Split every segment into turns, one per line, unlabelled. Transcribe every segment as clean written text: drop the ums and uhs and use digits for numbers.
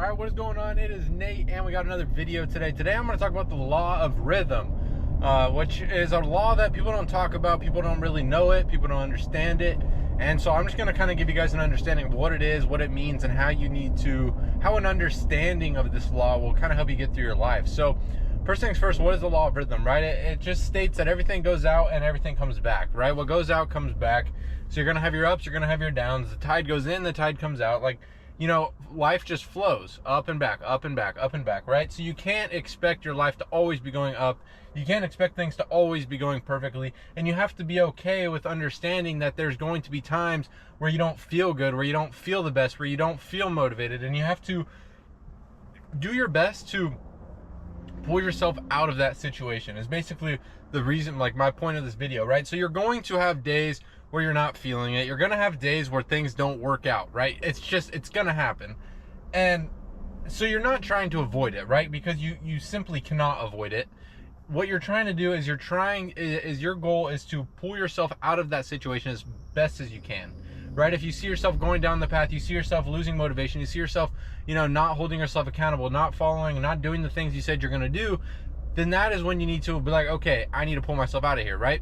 All right, what is going on? It is Nate, and we got another video today. Today I'm going to talk about the law of rhythm, which is a law that people don't talk about. People don't really know it. People don't understand it. And so I'm just going to kind of give you guys an understanding of what it is, what it means, and how an understanding of this law will kind of help you get through your life. So first things first, what is the law of rhythm, right? It just states that everything goes out and everything comes back, right? What goes out comes back. So you're going to have your ups, you're going to have your downs. The tide goes in, the tide comes out. Like, you know, life just flows up and back, up and back, up and back, right? So you can't expect your life to always be going up. You can't expect things to always be going perfectly. And you have to be okay with understanding that there's going to be times where you don't feel good, where you don't feel the best, where you don't feel motivated. And you have to do your best to pull yourself out of that situation is basically the reason, like my point of this video, right? So you're going to have days where you're not feeling it. You're going to have days where things don't work out, right? It's going to happen. And so you're not trying to avoid it, right? Because you simply cannot avoid it. What you're trying to do is your goal is to pull yourself out of that situation as best as you can, right? If you see yourself going down the path, you see yourself losing motivation, you see yourself, not holding yourself accountable, not following, not doing the things you said you're going to do, then that is when you need to be like, okay, I need to pull myself out of here, right?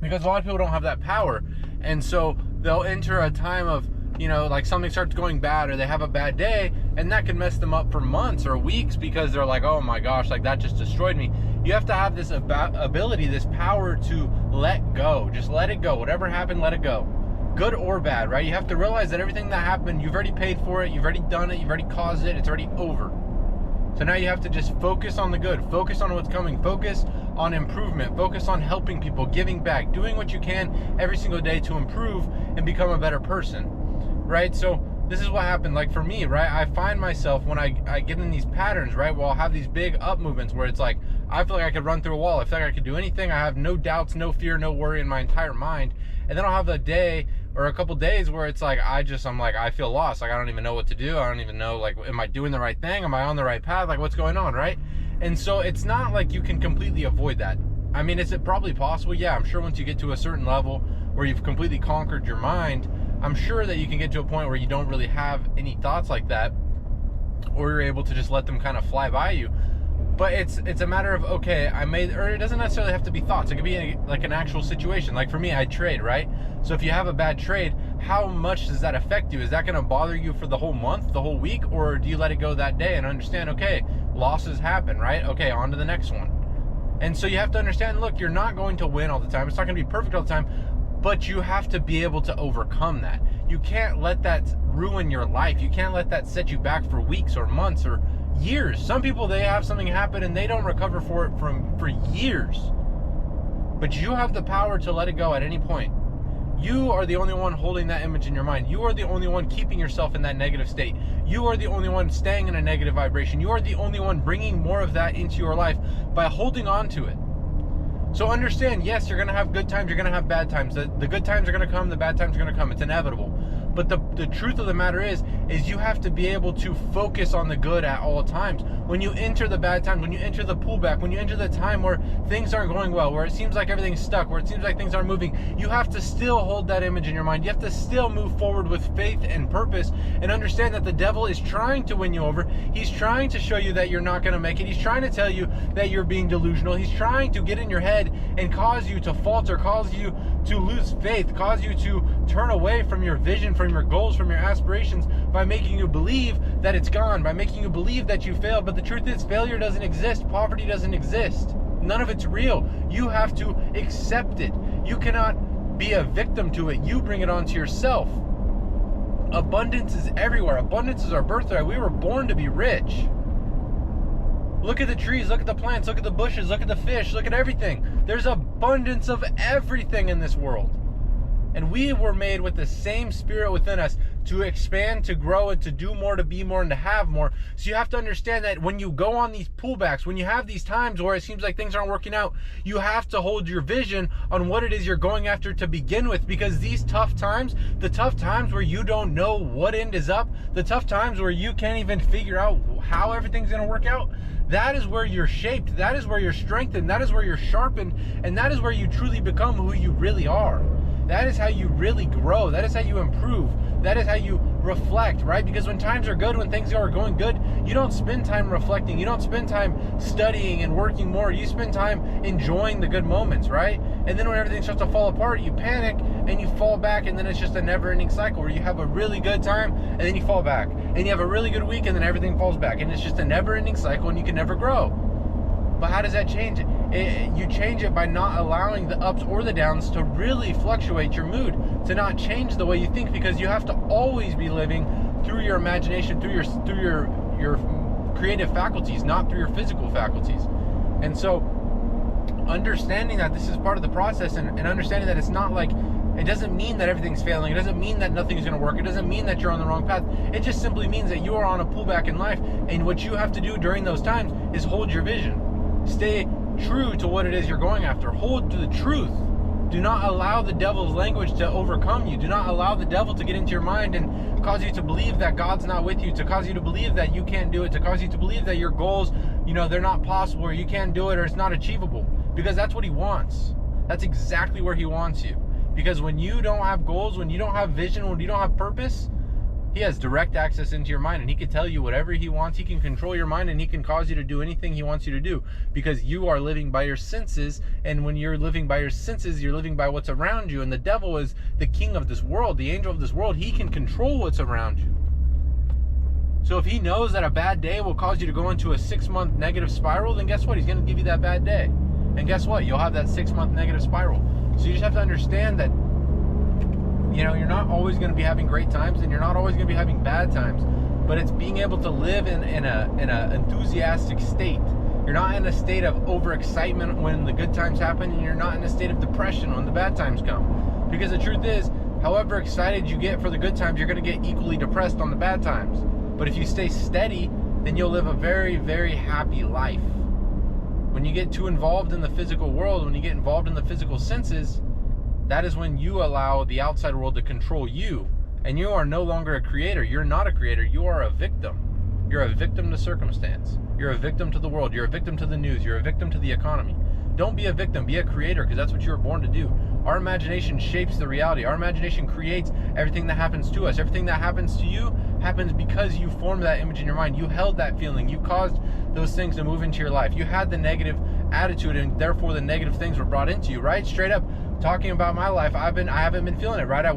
Because a lot of people don't have that power. And so they'll enter a time of, like something starts going bad or they have a bad day, and that can mess them up for months or weeks because they're like, oh my gosh, like that just destroyed me. You have to have this ability, this power to let go. Just let it go. Whatever happened, let it go. Good or bad, right? You have to realize that everything that happened, you've already paid for it, you've already done it, you've already caused it, it's already over. So now you have to just focus on the good, focus on what's coming, focus on improvement, focus on helping people, giving back, doing what you can every single day to improve and become a better person, right? So this is what happened. Like for me, right, I find myself when I get in these patterns, right, well, I'll have these big up movements where it's like, I feel like I could run through a wall. I feel like I could do anything. I have no doubts, no fear, no worry in my entire mind. And then I'll have a day or a couple days where it's like, I'm like, I feel lost. Like, I don't even know what to do. I don't even know, like, am I doing the right thing? Am I on the right path? Like, what's going on, right? And so it's not like you can completely avoid that. I mean, is it probably possible? Yeah, I'm sure once you get to a certain level where you've completely conquered your mind, I'm sure that you can get to a point where you don't really have any thoughts like that, or you're able to just let them kind of fly by you. But it's a matter of, okay, or it doesn't necessarily have to be thoughts. It could be like an actual situation. Like for me, I trade, right? So if you have a bad trade, how much does that affect you? Is that going to bother you for the whole month, the whole week? Or do you let it go that day and understand, okay, losses happen, right? Okay, on to the next one. And so you have to understand, look, you're not going to win all the time. It's not going to be perfect all the time, but you have to be able to overcome that. You can't let that ruin your life. You can't let that set you back for weeks or months or years. Some people, they have something happen and they don't recover for it for years. But you have the power to let it go at any point. You are the only one holding that image in your mind. You are the only one keeping yourself in that negative state. You are the only one staying in a negative vibration. You are the only one bringing more of that into your life by holding on to it. So understand, yes, you're going to have good times, you're going to have bad times. The good times are going to come, the bad times are going to come. It's inevitable. But the truth of the matter is you have to be able to focus on the good at all times. When you enter the bad times, when you enter the pullback, when you enter the time where things aren't going well, where it seems like everything's stuck, where it seems like things aren't moving, you have to still hold that image in your mind. You have to still move forward with faith and purpose and understand that the devil is trying to win you over. He's trying to show you that you're not going to make it. He's trying to tell you that you're being delusional. He's trying to get in your head and cause you to falter, cause you to lose faith, cause you to turn away from your vision, from your goals, from your aspirations, by making you believe that it's gone, by making you believe that you failed. But the truth is, failure doesn't exist. Poverty doesn't exist. None of it's real. You have to accept it. You cannot be a victim to it. You bring it onto yourself. Abundance is everywhere. Abundance is our birthright. We were born to be rich. Look at the trees, look at the plants, look at the bushes, look at the fish, look at everything. There's abundance of everything in this world. And we were made with the same spirit within us to expand, to grow, and to do more, to be more, and to have more. So you have to understand that when you go on these pullbacks, when you have these times where it seems like things aren't working out, you have to hold your vision on what it is you're going after to begin with. Because these tough times, the tough times where you don't know what end is up, the tough times where you can't even figure out how everything's going to work out, that is where you're shaped, that is where you're strengthened, that is where you're sharpened, and that is where you truly become who you really are. That is how you really grow. That is how you improve. That is how you reflect, right? Because when times are good, when things are going good, you don't spend time reflecting. You don't spend time studying and working more. You spend time enjoying the good moments, right? And then when everything starts to fall apart, you panic and you fall back, and then it's just a never-ending cycle where you have a really good time and then you fall back, and you have a really good week and then everything falls back, and it's just a never-ending cycle, and you can never grow. But how does that change it? You change it by not allowing the ups or the downs to really fluctuate your mood, to not change the way you think, because you have to always be living through your imagination, through your creative faculties, not through your physical faculties. And so understanding that this is part of the process, and understanding that it's not like, it doesn't mean that everything's failing. It doesn't mean that nothing's going to work. It doesn't mean that you're on the wrong path. It just simply means that you are on a pullback in life, and what you have to do during those times is hold your vision. Stay true to what it is you're going after. Hold to the truth. Do not allow the devil's language to overcome you. Do not allow the devil to get into your mind and cause you to believe that God's not with you, to cause you to believe that you can't do it, to cause you to believe that your goals, they're not possible, or you can't do it, or it's not achievable. Because that's what he wants. That's exactly where he wants you. Because when you don't have goals, when you don't have vision, when you don't have purpose, he has direct access into your mind, and he can tell you whatever he wants. He can control your mind, and he can cause you to do anything he wants you to do, because you are living by your senses. And when you're living by your senses, you're living by what's around you. And the devil is the king of this world, the angel of this world. He can control what's around you. So if he knows that a bad day will cause you to go into a 6-month negative spiral, then guess what? He's going to give you that bad day. And guess what? You'll have that 6-month negative spiral. So you just have to understand that you're not always going to be having great times, and you're not always going to be having bad times, but it's being able to live in a enthusiastic state. You're not in a state of overexcitement when the good times happen, and you're not in a state of depression when the bad times come. Because the truth is, however excited you get for the good times, you're going to get equally depressed on the bad times. But if you stay steady, then you'll live a very, very happy life. When you get too involved in the physical world, when you get involved in the physical senses, that is when you allow the outside world to control you, and you are no longer a creator. You're not a creator. You are a victim. You're a victim to circumstance. You're a victim to the world. You're a victim to the news. You're a victim to the economy. Don't be a victim. Be a creator, because that's what you were born to do. Our imagination shapes the reality. Our imagination creates everything that happens to us. Everything that happens to you happens because you formed that image in your mind. You held that feeling. You caused those things to move into your life. You had the negative attitude, and therefore the negative things were brought into you, right? Straight up talking about my life, I haven't been feeling it, right? I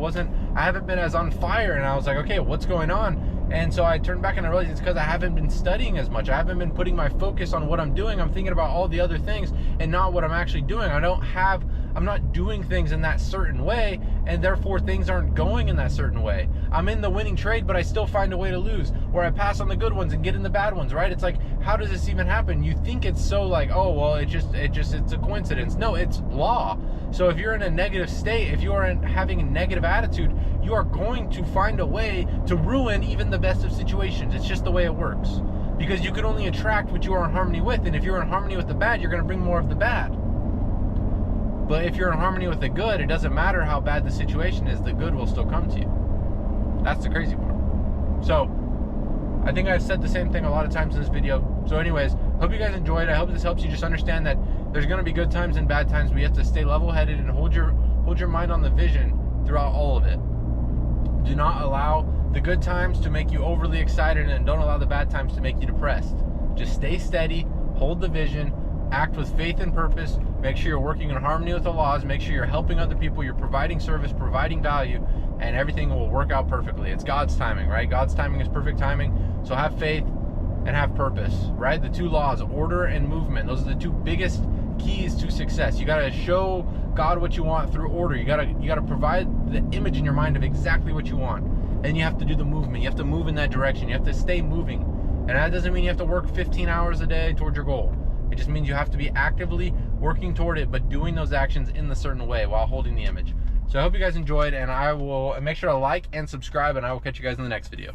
haven't been as on fire, and I was like, okay, what's going on? And so I turned back and I realized it's because I haven't been studying as much. I haven't been putting my focus on what I'm doing. I'm thinking about all the other things and not what I'm actually doing. I'm not doing things in that certain way, and therefore things aren't going in that certain way. I'm in the winning trade, but I still find a way to lose, or I pass on the good ones and get in the bad ones, right? It's like, how does this even happen? You think it's so like, oh, well, it's a coincidence. No, it's law. So if you're in a negative state, if you are having a negative attitude, you are going to find a way to ruin even the best of situations. It's just the way it works. Because you can only attract what you are in harmony with, and if you're in harmony with the bad, you're going to bring more of the bad. But if you're in harmony with the good, it doesn't matter how bad the situation is, the good will still come to you. That's the crazy part. So, I think I've said the same thing a lot of times in this video. So anyways, hope you guys enjoyed. I hope this helps you just understand that there's going to be good times and bad times, but you have to stay level-headed and hold your mind on the vision throughout all of it. Do not allow the good times to make you overly excited, and don't allow the bad times to make you depressed. Just stay steady, hold the vision, act with faith and purpose, make sure you're working in harmony with the laws, make sure you're helping other people, you're providing service, providing value, and everything will work out perfectly. It's God's timing, right? God's timing is perfect timing. So have faith and have purpose, right? The two laws, order and movement, those are the two biggest keys to success. You got to show God what you want through order. You got to provide the image in your mind of exactly what you want. And you have to do the movement. You have to move in that direction. You have to stay moving. And that doesn't mean you have to work 15 hours a day towards your goal. It just means you have to be actively working toward it, but doing those actions in the certain way while holding the image. So I hope you guys enjoyed, and I will make sure to like and subscribe, and I will catch you guys in the next video.